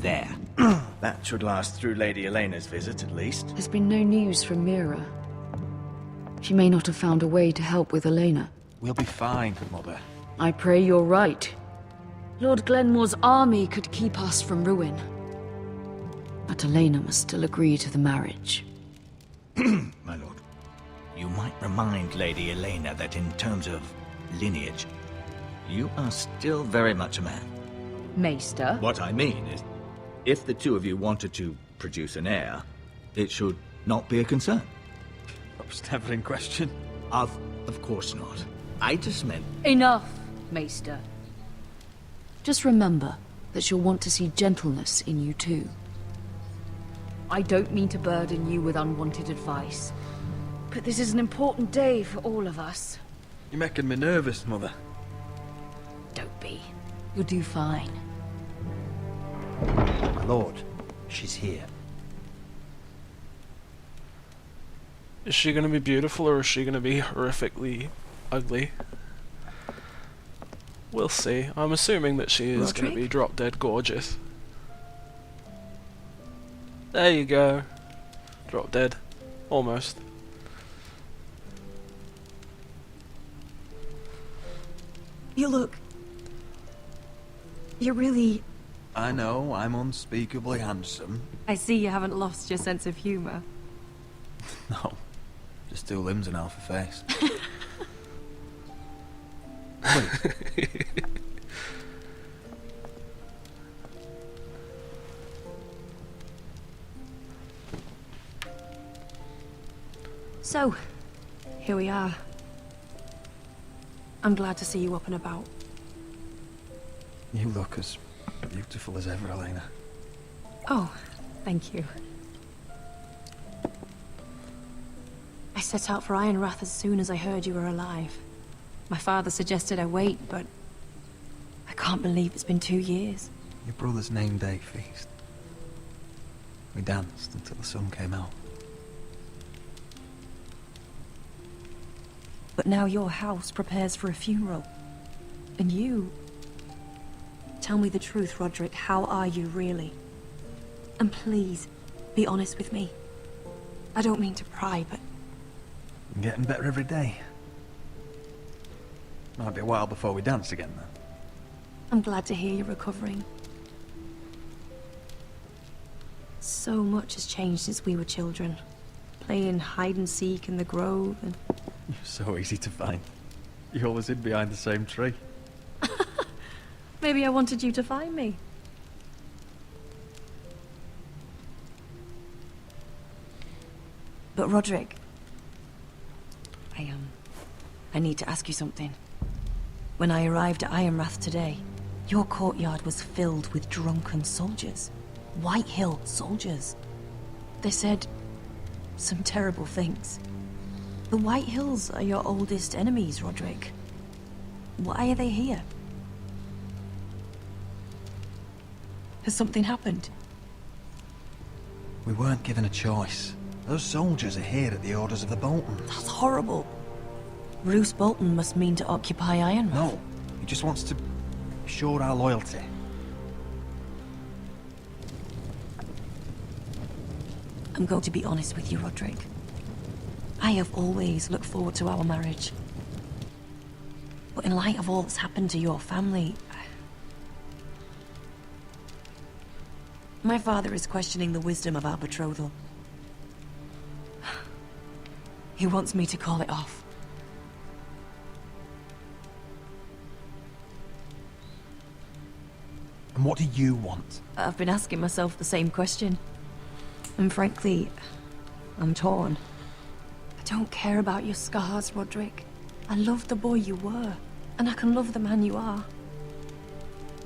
there? That should last through Lady Elena's visit, at least. There's been no news from Mira. She may not have found a way to help with Elena. We'll be fine, Mother. I pray you're right. Lord Glenmore's army could keep us from ruin. But Elena must still agree to the marriage. My lord, you might remind Lady Elena that in terms of lineage, you are still very much a man. Maester? What I mean is, if the two of you wanted to produce an heir, it should not be a concern. That was never in question. Of course not. I just meant... Enough, Maester. Just remember that she'll want to see gentleness in you too. I don't mean to burden you with unwanted advice, but this is an important day for all of us. You're making me nervous, Mother. Don't be. You'll do fine. My lord, she's here. Is she gonna be beautiful or is she gonna be horrifically ugly? We'll see. I'm assuming that she is gonna be drop dead gorgeous. There you go. Drop dead. Almost. You look... You're really... I know, I'm unspeakably handsome. I see you haven't lost your sense of humor. No, just two limbs and half a face. So, here we are. I'm glad to see you up and about. You look as beautiful as ever, Elena. Oh, thank you. I set out for Ironrath as soon as I heard you were alive. My father suggested I wait, but I can't believe it's been 2 years. Your brother's name day feast. We danced until the sun came out. But now your house prepares for a funeral. And you... Tell me the truth, Roderick. How are you, really? And please, be honest with me. I don't mean to pry, but... I'm getting better every day. Might be a while before we dance again, though. I'm glad to hear you're recovering. So much has changed since we were children. Playing hide-and-seek in the grove and... You're so easy to find. You always hid behind the same tree. Maybe I wanted you to find me. But Roderick... I need to ask you something. When I arrived at Ironrath today, your courtyard was filled with drunken soldiers. Whitehill soldiers. They said some terrible things. The Whitehills are your oldest enemies, Roderick. Why are they here? Has something happened? We weren't given a choice. Those soldiers are here at the orders of the Boltons. That's horrible. Roose Bolton must mean to occupy Ironrath. No, he just wants to assure our loyalty. I'm going to be honest with you, Roderick. I have always looked forward to our marriage. But in light of all that's happened to your family... My father is questioning the wisdom of our betrothal. He wants me to call it off. And what do you want? I've been asking myself the same question. And frankly, I'm torn. I don't care about your scars, Roderick. I love the boy you were, and I can love the man you are.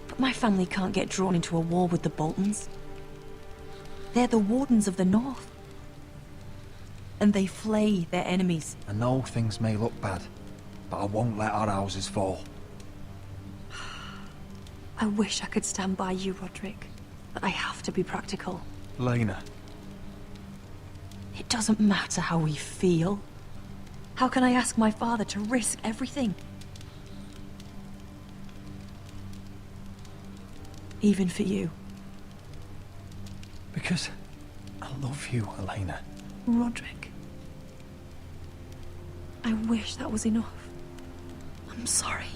But my family can't get drawn into a war with the Boltons. They're the Wardens of the North. And they flay their enemies. I know things may look bad, but I won't let our houses fall. I wish I could stand by you, Roderick, but I have to be practical. Lena. It doesn't matter how we feel. How can I ask my father to risk everything? Even for you. because I love you, Elena. Roderick. I wish that was enough. I'm sorry.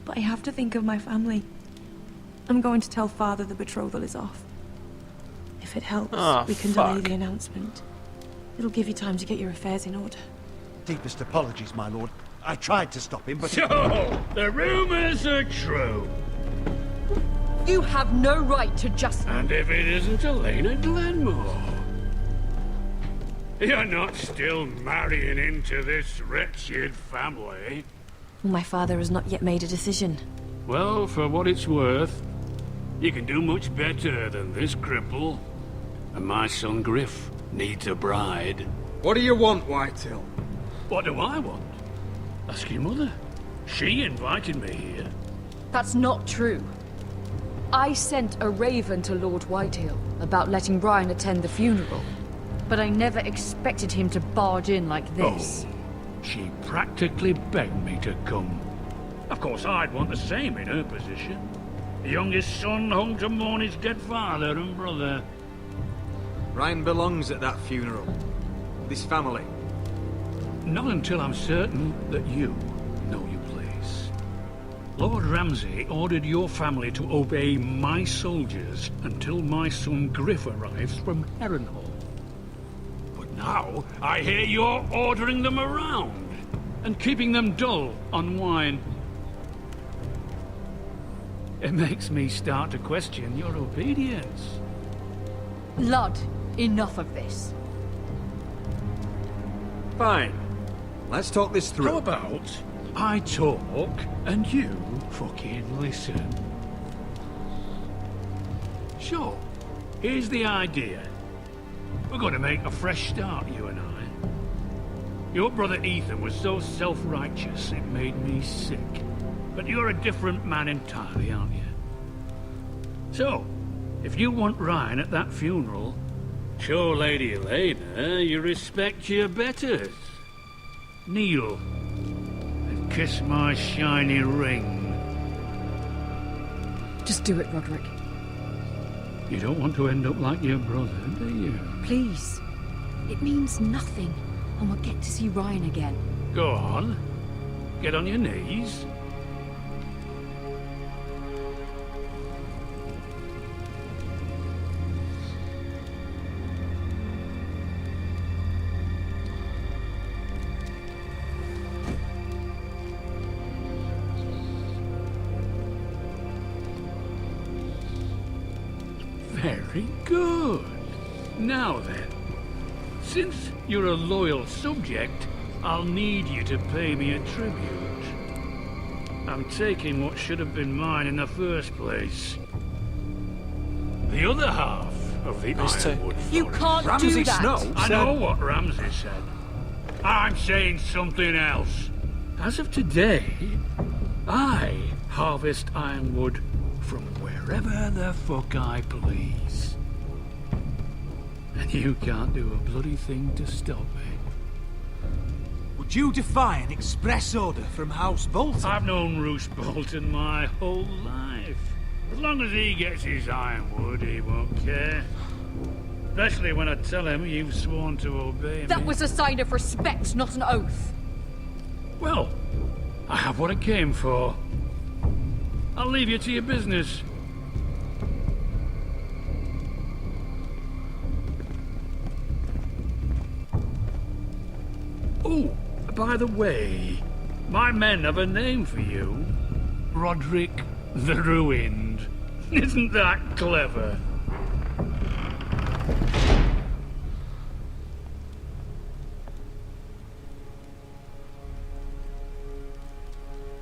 But I have to think of my family. I'm going to tell Father the betrothal is off. If it helps, we can delay the announcement. It'll give you time to get your affairs in order. Deepest apologies, my lord. I tried to stop him, but... So, the rumors are true. You have no right to just... And if it isn't Elena Glenmore? You're not still marrying into this wretched family? My father has not yet made a decision. Well, for what it's worth, you can do much better than this cripple. And my son Griff needs a bride. What do you want, Whitehill? What do I want? Ask your mother. She invited me here. That's not true. I sent a raven to Lord Whitehill about letting Brian attend the funeral. But I never expected him to barge in like this. Oh, she practically begged me to come. Of course, I'd want the same in her position. The youngest son home to mourn his dead father and brother. Ryan belongs at that funeral. This family. Not until I'm certain that you know your place. Lord Ramsay ordered your family to obey my soldiers until my son Griff arrives from Harrenhal. But now, I hear you're ordering them around and keeping them dull on wine. It makes me start to question your obedience. Lud, enough of this. Fine. Let's talk this through. How about I talk and you fucking listen? Sure. Here's the idea. We're going to make a fresh start, you and I. Your brother Ethan was so self-righteous it made me sick. But you're a different man entirely, aren't you? So, if you want Ryan at that funeral, show Lady Elena you respect your betters. Kneel and kiss my shiny ring. Just do it, Roderick. You don't want to end up like your brother, do you? Please. It means nothing, and we'll get to see Ryan again. Go on. Get on your knees. Very good. Now then, since you're a loyal subject, I'll need you to pay me a tribute. I'm taking what should have been mine in the first place. The other half of the Ironwood You Forest. can't Ramsay do that! Snow? I know what Ramsay said. I'm saying something else. As of today, I harvest ironwood from wherever the fuck I please. And you can't do a bloody thing to stop me. Would you defy an express order from House Bolton? I've known Roose Bolton my whole life. As long as he gets his ironwood, he won't care. Especially when I tell him you've sworn to obey me. That was a sign of respect, not an oath. Well, I have what I came for. I'll leave you to your business. Oh, by the way, my men have a name for you. Roderick the Ruined. Isn't that clever?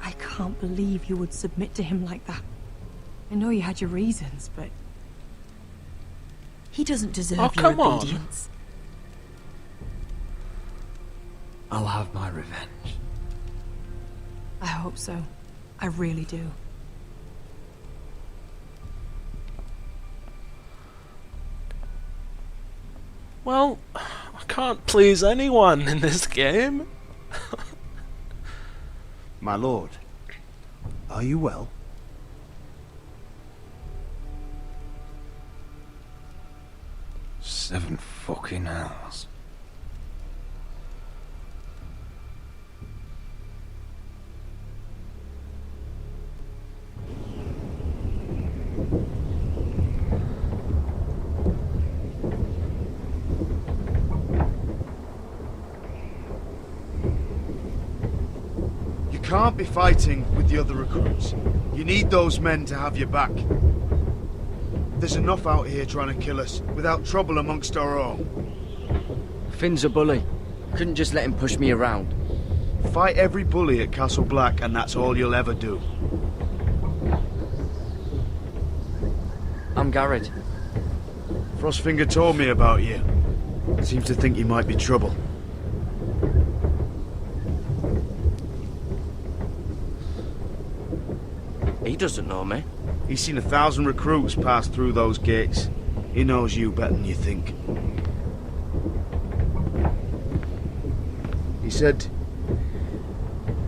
I can't believe you would submit to him like that. I know you had your reasons, but... he doesn't deserve your come on. obedience. I'll have my revenge. I hope so. I really do. Well, I can't please anyone in this game. My lord, are you well? 7 fucking hours. You can't be fighting with the other recruits. You need those men to have your back. There's enough out here trying to kill us, without trouble amongst our own. Finn's a bully. Couldn't just let him push me around. Fight every bully at Castle Black, and that's all you'll ever do. I'm Garrett. Frostfinger told me about you. Seems to think you might be trouble. He doesn't know me. He's seen 1,000 recruits pass through those gates. He knows you better than you think. He said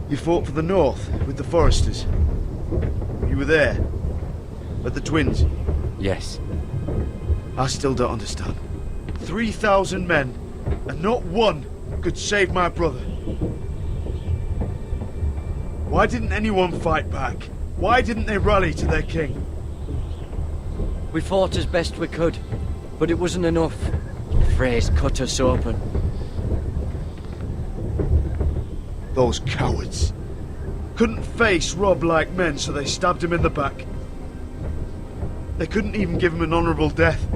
you fought for the North with the Forresters. You were there? At the Twins? Yes. I still don't understand. 3,000 men, and not one could save my brother. Why didn't anyone fight back? Why didn't they rally to their king? We fought as best we could, but it wasn't enough. Frey's cut us open. Those cowards. Couldn't face Rob like men, so they stabbed him in the back. They couldn't even give him an honourable death.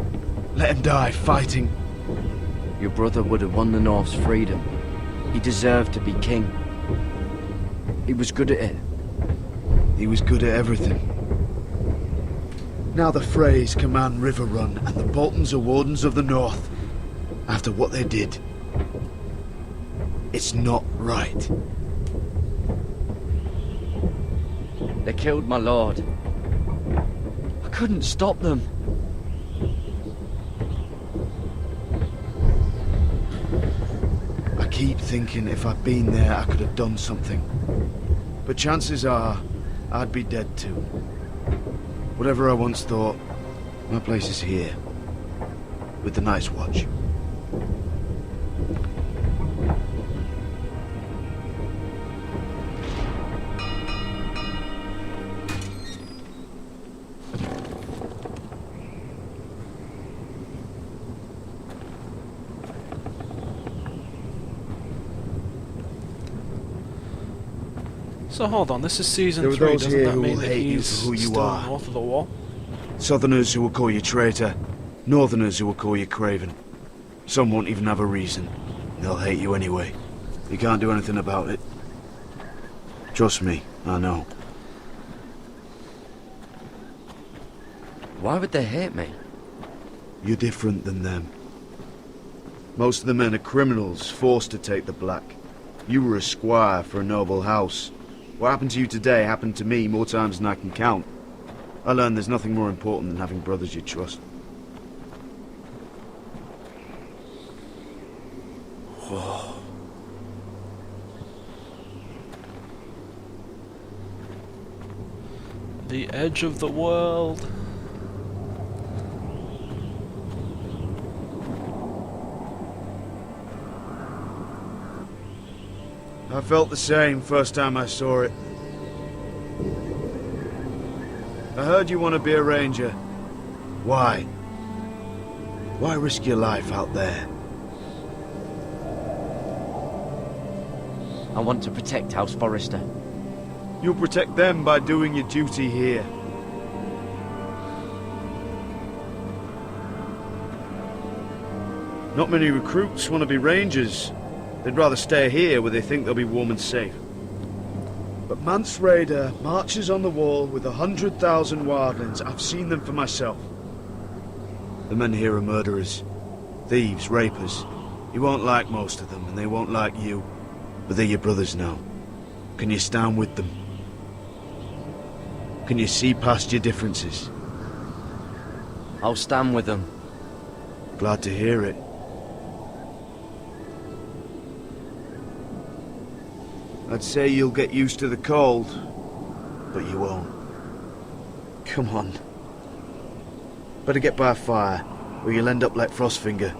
Let him die fighting. Your brother would have won the North's freedom. He deserved to be king. He was good at it. He was good at everything. Now the Freys command River Run, and the Boltons are Wardens of the North. After what they did. It's not right. They killed my lord. I couldn't stop them. I keep thinking if I'd been there, I could have done something. But chances are, I'd be dead too. Whatever I once thought, my place is here. With the Night's Watch. So hold on, this is season There are 3, those doesn't here that who mean will that hate you he's for who you still are. north of the wall? Southerners who will call you traitor. Northerners who will call you craven. Some won't even have a reason. They'll hate you anyway. You can't do anything about it. Trust me, I know. Why would they hate me? You're different than them. Most of the men are criminals, forced to take the black. You were a squire for a noble house. What happened to you today happened to me more times than I can count. I learned there's nothing more important than having brothers you trust. Whoa. The edge of the world. I felt the same first time I saw it. I heard you want to be a ranger. Why? Why risk your life out there? I want to protect House Forrester. You'll protect them by doing your duty here. Not many recruits want to be rangers. They'd rather stay here where they think they'll be warm and safe. But Mance Rayder marches on the wall with 100,000 wildlings. I've seen them for myself. The men here are murderers. Thieves, rapers. You won't like most of them, and they won't like you. But they're your brothers now. Can you stand with them? Can you see past your differences? I'll stand with them. Glad to hear it. I'd say you'll get used to the cold, but you won't. Come on. Better get by a fire. or you'll end up like Frostfinger.